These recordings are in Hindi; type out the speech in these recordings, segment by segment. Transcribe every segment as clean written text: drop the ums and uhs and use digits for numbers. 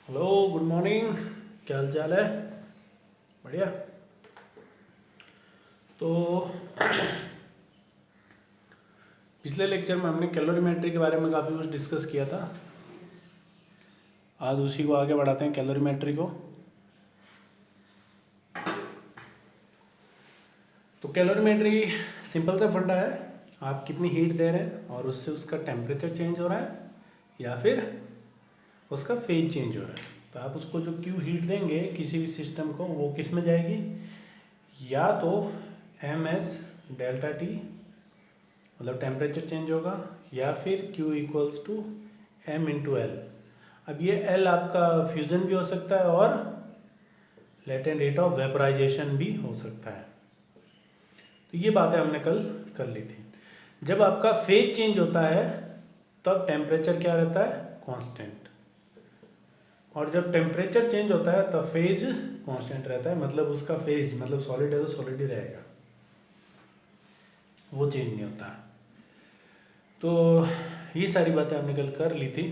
Hello, good morning. क्या हाल चाल है? बढ़िया। तो पिछले लेक्चर में हमने कैलोरीमेट्री के बारे में काफ़ी कुछ डिस्कस किया था। आज उसी को आगे बढ़ाते हैं, कैलोरीमेट्री को। तो कैलोरीमेट्री सिंपल सा फंडा है, आप कितनी हीट दे रहे हैं और उससे उसका टेम्परेचर चेंज हो रहा है या फिर उसका फेज चेंज हो रहा है। तो आप उसको जो क्यू हीट देंगे किसी भी सिस्टम को, वो किस में जाएगी? या तो एम एस डेल्टा टी मतलब टेम्परेचर चेंज होगा, या फिर Q equals to M into L. अब ये L आपका फ्यूजन भी हो सकता है और लेटेंट रेट ऑफ वेपराइजेशन भी हो सकता है। तो ये बातें हमने कल कर ली थी। जब आपका फेज चेंज होता है तब टेम्परेचर क्या रहता है? कांस्टेंट। और जब टेम्परेचर चेंज होता है तब फेज कांस्टेंट रहता है, मतलब उसका फेज मतलब सॉलिड है तो सॉलिड ही रहेगा, वो चेंज नहीं होता है। तो ये सारी बातें हमने कल कर ली थी।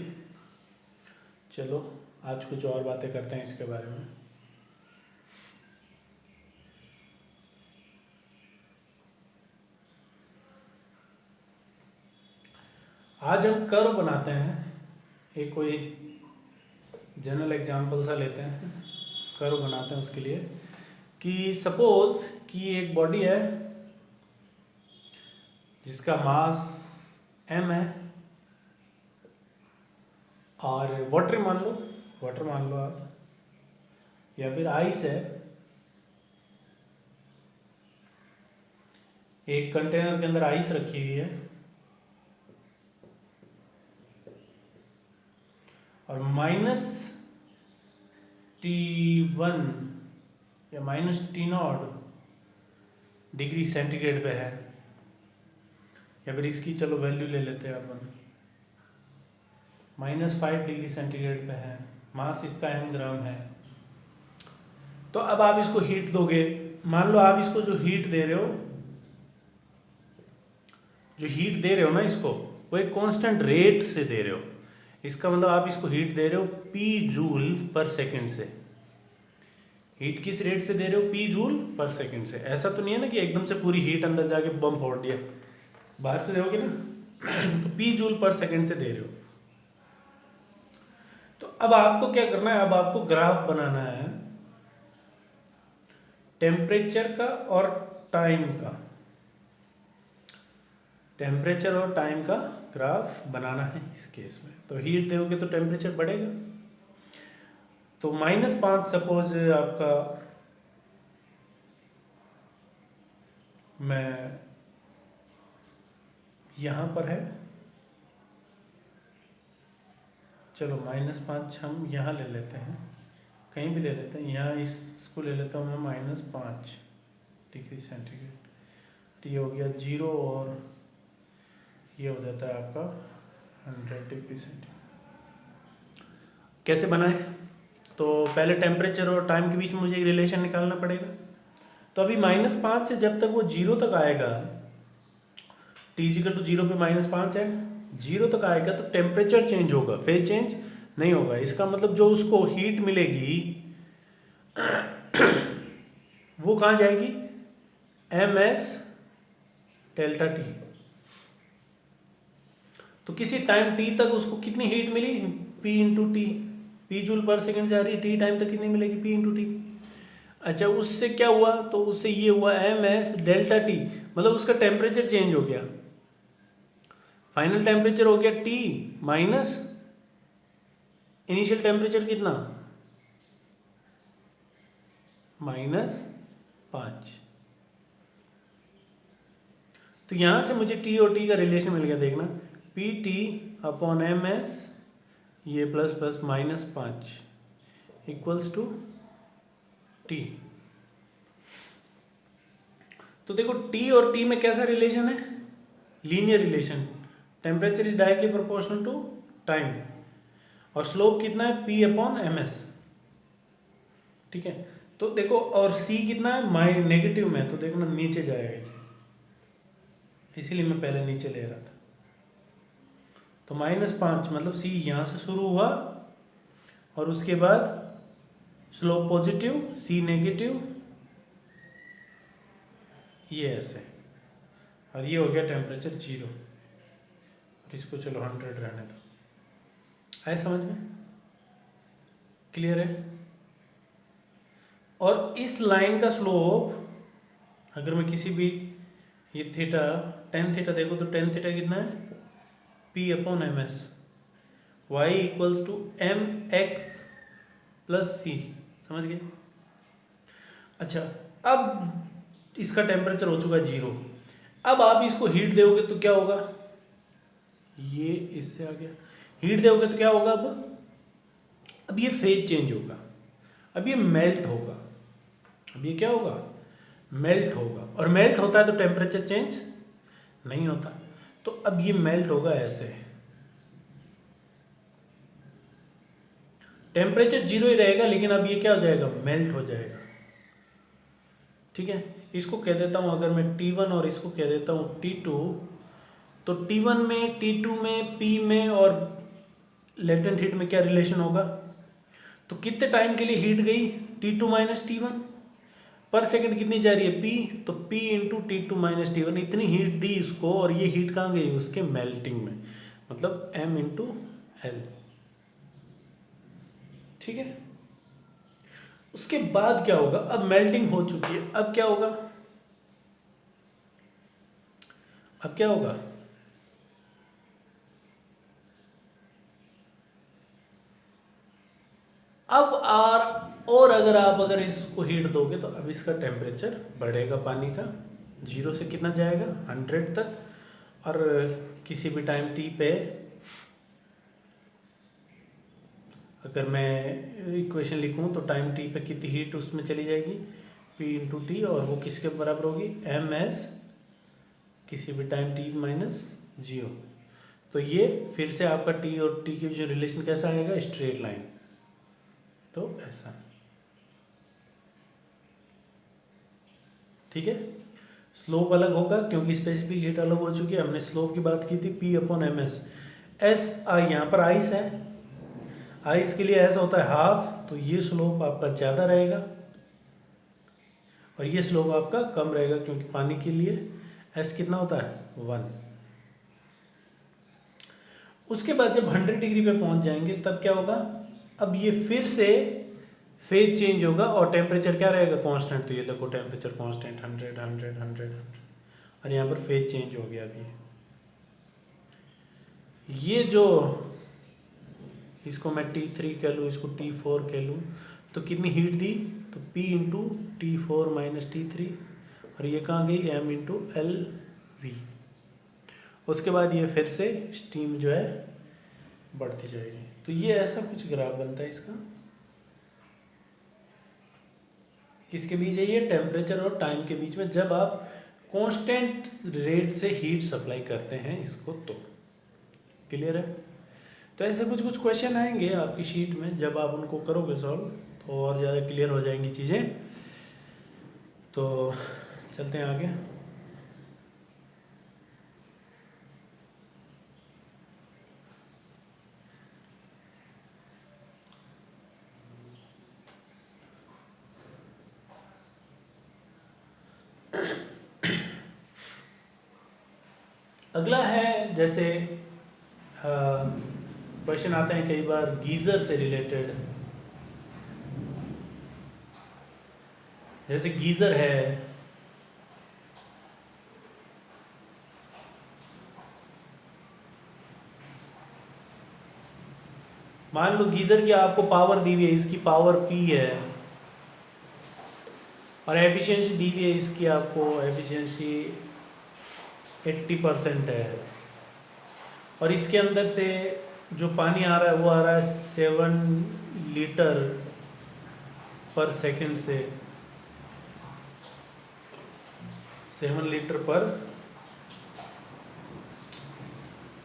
चलो आज कुछ और बातें करते हैं इसके बारे में। आज हम कर्व बनाते हैं, एक कोई जनरल एग्जांपल सा लेते हैं, कर्व बनाते हैं उसके लिए। कि सपोज कि एक बॉडी है जिसका मास m है और वाटर मान लो, आप, या फिर आइस है। एक कंटेनर के अंदर आइस रखी हुई है और -T1 या -T0 डिग्री सेंटीग्रेड पे है, या फिर इसकी चलो वैल्यू ले लेते हैं अपन, -5 डिग्री सेंटीग्रेड पे है, मास इसका m ग्राम है। तो अब आप इसको हीट दोगे, मान लो आप इसको जो हीट दे रहे हो ना इसको, वो एक कांस्टेंट रेट से दे रहे हो। इसका मतलब आप इसको हीट दे रहे हो P जूल पर सेकंड से। हीट किस रेट से दे रहे हो? P जूल पर सेकंड से। ऐसा तो नहीं है ना कि एकदम से पूरी हीट अंदर जाके बम फोड़ दिया, बाहर से दोगे ना तो P जूल पर सेकंड से दे रहे हो। तो अब आपको क्या करना है? अब आपको ग्राफ बनाना है टेम्परेचर का और टाइम का। टेम्परेचर और टाइम का ग्राफ बनाना है इस केस में। तो हीट दोगे तो टेम्परेचर बढ़ेगा। तो -5 सपोज आपका, मैं यहाँ पर है, चलो -5 हम यहाँ ले लेते हैं, कहीं भी ले लेते हैं, यहाँ इसको ले लेता हूँ मैं -5 डिग्री सेंटीग्रेड। टी हो गया 0 और ये हो जाता है आपका 100 डिग्री सेंटीग्रेड। कैसे बनाए? तो पहले टेम्परेचर और टाइम के बीच में मुझे एक रिलेशन निकालना पड़ेगा। तो अभी -5 से जब तक वो 0 तक आएगा, T = 0 पे -5 है, 0 तक आएगा तो टेम्परेचर चेंज होगा, फेज चेंज नहीं होगा। इसका मतलब जो उसको हीट मिलेगी वो कहाँ जाएगी? MS delta T. तो किसी टाइम t तक उसको कितनी हीट मिली? P into T. P joule पर सेकंड से आ रही, t टाइम तक कितनी मिलेगी? P into T. अच्छा, उससे क्या हुआ? तो उससे ये हुआ MS डेल्टा टी, मतलब उसका टेम्परेचर चेंज हो गया। फाइनल टेम्परेचर हो गया T माइनस इनिशियल टेम्परेचर कितना? -5। तो यहां से मुझे T और T का रिलेशन मिल गया, देखना, PT अपॉन MS, ये plus plus -5 equals to T। तो देखो T और T में कैसा रिलेशन है? Linear relation. Temperature is directly proportional to time और स्लोप कितना है? P upon MS। ठीक है, तो देखो, और C कितना है? नेगेटिव में, तो देखो ना नीचे जाएगा ये, इसीलिए मैं पहले नीचे ले रहा था। तो -5 मतलब C यहाँ से शुरू हुआ और उसके बाद स्लोप पॉजिटिव, सी नेगेटिव, ये ऐसे, और ये हो गया टेम्परेचर 0। इसको चलो 100 रहने दो। आए समझ में? क्लियर है? और इस लाइन का स्लोप अगर मैं किसी भी, ये थीटा, टेन थीटा देखो तो टेन थीटा कितना है? P upon M S, Y equals to M X plus C. समझ गए? अच्छा, अब इसका टेम्परेचर हो चुका है 0। अब आप इसको हीट दोगे तो क्या होगा? ये इससे आ गया, हीट दोगे तो क्या होगा? अब ये फेज चेंज होगा, अब ये मेल्ट होगा। अब ये क्या होगा? मेल्ट होगा। और मेल्ट होता है तो टेम्परेचर चेंज नहीं होता। तो अब ये मेल्ट होगा ऐसे, टेम्परेचर 0 ही रहेगा, लेकिन अब ये क्या हो जाएगा? मेल्ट हो जाएगा। ठीक है, इसको कह देता हूँ, अगर मैं T1 और इसको कह देता हूँ T2, तो T1 में, T2 में, P में और लेटेंट हीट में क्या रिलेशन होगा? तो कितने टाइम के लिए हीट गई? T2 माइनस T1, पर सेकंड कितनी जा रही है? P, तो P into T2 minus T1, इतनी हीट दी इसको, और ये हीट कहाँ गई? उसके मेल्टिंग में, मतलब M इंटू एल। ठीक है, उसके बाद क्या होगा? अब मेल्टिंग हो चुकी है, अब क्या होगा? अब क्या होगा? अब और अगर इसको हीट दोगे तो अब इसका टेम्परेचर बढ़ेगा पानी का, 0 से कितना जाएगा? 100 तक। और किसी भी टाइम T पे अगर मैं इक्वेशन लिखूं तो टाइम T पे कितनी हीट उसमें चली जाएगी? P इंटू टी, और वो किसके बराबर होगी? एम एस किसी भी टाइम T माइनस 0। तो ये फिर से आपका T और T के जो रिलेशन कैसा आएगा? Straight line. तो ऐसा, ठीक है। स्लोप अलग होगा क्योंकि स्पेसिफिक हीट अलग हो चुकी है। हमने स्लोप की बात की थी P upon M S. S यहाँ पर आइस है, आइस के लिए ऐसा होता है हाफ, तो ये स्लोप आपका ज़्यादा रहेगा और ये स्लोप आपका कम रहेगा, क्योंकि पानी के लिए एस कितना होता है? 1। उसके बाद जब 100 डिग्री पे पहुंच जाएंगे तब क्या होगा? अब ये फिर से फेज चेंज होगा और टेम्परेचर क्या रहेगा? कांस्टेंट। तो ये देखो टेम्परेचर कांस्टेंट 100 100 100 100, और यहाँ पर फेज चेंज हो गया। अभी ये जो, इसको मैं T3 कह लूँ, इसको T4 कह लूँ, तो कितनी हीट दी? तो P into T4 minus T3, और ये कहाँ गई? M into L V. उसके बाद ये फिर से स्टीम जो है बढ़ती जाएगी। तो ये ऐसा कुछ ग्राफ बनता है इसका, किसके बीच है? ये टेम्परेचर और टाइम के बीच में, जब आप कांस्टेंट रेट से हीट सप्लाई करते हैं इसको। तो क्लियर है? तो ऐसे कुछ कुछ क्वेश्चन आएंगे आपकी शीट में, जब आप उनको करोगे सॉल्व तो और ज़्यादा क्लियर हो जाएंगी चीज़ें। तो चलते हैं आगे। अगला है, जैसे क्वेश्चन आते हैं कई बार गीज़र से रिलेटेड। जैसे गीज़र है, मान लो गीज़र की आपको पावर दी हुई है, इसकी पावर P है, और एफिशिएंसी दी हुई है इसकी, आपको एफिशिएंसी 80% है, और इसके अंदर से जो पानी आ रहा है वो आ रहा है 7 लीटर पर सेकंड से, 7 लीटर पर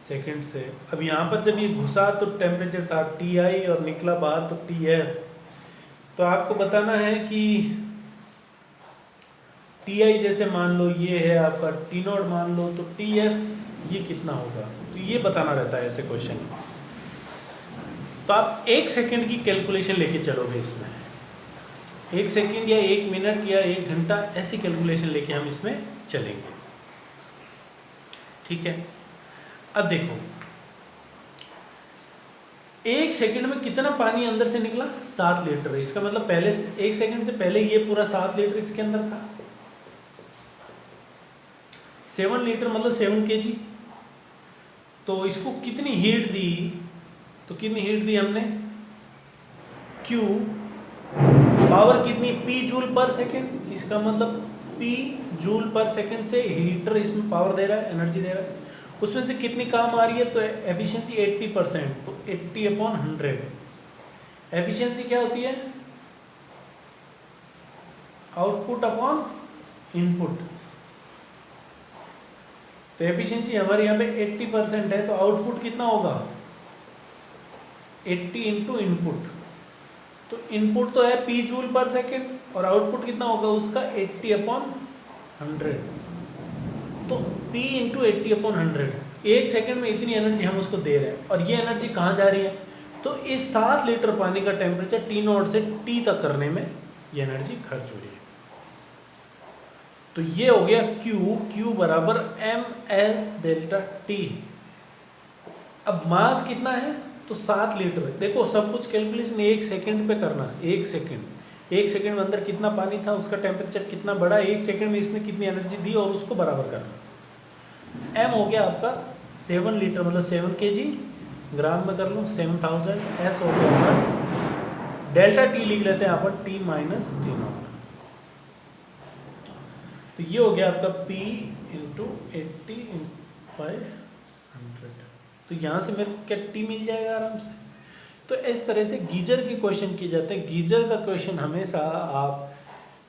सेकंड से। अब यहाँ पर जब ये घुसा तो टेम्परेचर था Ti और निकला बाहर तो Tf। तो आपको बताना है कि Ti जैसे मान लो ये है आपका T0 मान लो, तो Tf ये कितना होगा? तो ये बताना रहता है ऐसे क्वेश्चन। तो तो आप 1 सेकेंड की कैलकुलेशन लेके चलोगे इसमें, 1 सेकेंड या 1 मिनट या 1 घंटा, ऐसी कैलकुलेशन लेके हम इसमें चलेंगे। ठीक है, अब देखो 1 सेकेंड में कितना पानी अंदर से निकला, 7 लीटर। इसका मतलब पहले 1 सेकेंड से पहले ये पूरा 7 लीटर इसके अंदर था। 7 लीटर मतलब 7 kg। तो इसको कितनी हीट दी, तो कितनी हीट दी हमने, Q पावर कितनी, P जूल पर सेकेंड। इसका मतलब P जूल पर सेकेंड से हीटर इसमें पावर दे रहा है, एनर्जी दे रहा है। उसमें से कितनी काम आ रही है, तो एफिशिएंसी 80%, तो 80/100। एफिशिएंसी क्या होती है, आउटपुट अपॉन इनपुट। तो एफिशिएंसी हमारे यहाँ पे 80% है, तो आउटपुट कितना होगा, 80 इंटू इनपुट। तो इनपुट तो है P जूल पर सेकेंड और आउटपुट कितना होगा उसका 80/100। तो P इंटू 80/100, 1 सेकेंड में इतनी एनर्जी हम उसको दे रहे हैं। और ये एनर्जी कहाँ जा रही है, तो इस 7 लीटर पानी का टेम्परेचर T0 से T तक करने में ये एनर्जी खर्च हो रही है। तो ये हो गया Q बराबर ms डेल्टा T। अब मास कितना है, तो 7 लीटर। देखो सब कुछ कैलकुलेशन 1 सेकेंड पे करना, 1 सेकेंड में अंदर कितना पानी था, उसका टेम्परेचर कितना बढ़ा, 1 सेकेंड में इसने कितनी एनर्जी दी और उसको बराबर करना। m हो गया आपका 7 लीटर मतलब 7 kg, ग्राम में कर लो 7000। s हो गया आपका डेल्टा T लिख लेते हैं यहाँ पर T माइनस T0। तो ये हो गया आपका P इंटू 80/100। तो यहाँ से मेरे क्या T मिल जाएगा आराम से। तो इस तरह से गीजर के क्वेश्चन किए जाते हैं। गीजर का क्वेश्चन हमेशा आप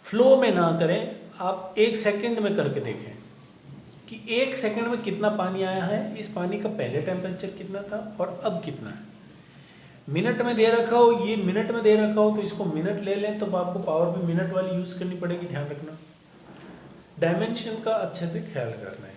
फ्लो में ना करें, आप 1 सेकेंड में करके देखें कि 1 सेकेंड में कितना पानी आया है, इस पानी का पहले टेम्परेचर कितना था और अब कितना है। मिनट में दे रखा हो, ये मिनट में दे रखा हो तो इसको मिनट ले लें, तो आपको पावर भी मिनट वाली यूज़ करनी पड़ेगी, ध्यान रखना। डायमेंशन का अच्छे से ख्याल करना है।